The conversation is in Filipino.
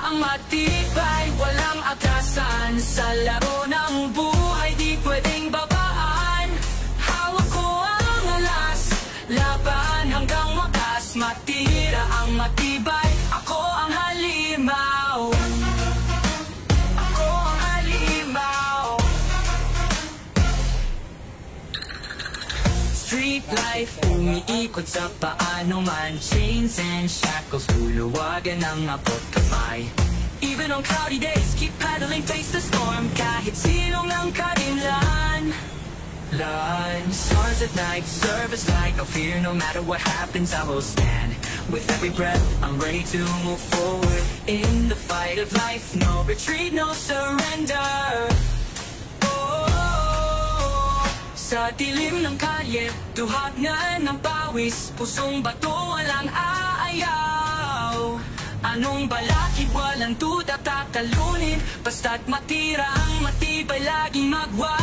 ang matibay, walang atasan. Sa laro ng buhay, di pwedeng babaan. Hawak ko ang alas, laban hanggang wakas. Matira ang matibay, ako ang halimaw. Ako ang halimaw. Street life, umiikot sa paano man. Chains and shackles, luluwagan ang abot kamay. Even on cloudy days, keep paddling, face the storm. Kahit silong ng kainlan. Stars at night, serve as light. No fear, no matter what happens, I will stand. With every breath, I'm ready to move forward. In the fight of life, no retreat, no surrender. Sa dilim ng kalye, duhagngan ng pawis. Pusong bato, walang aayaw. Anong balakid, walang tuta tatalunin. Basta't matira ang matibay, laging magwa.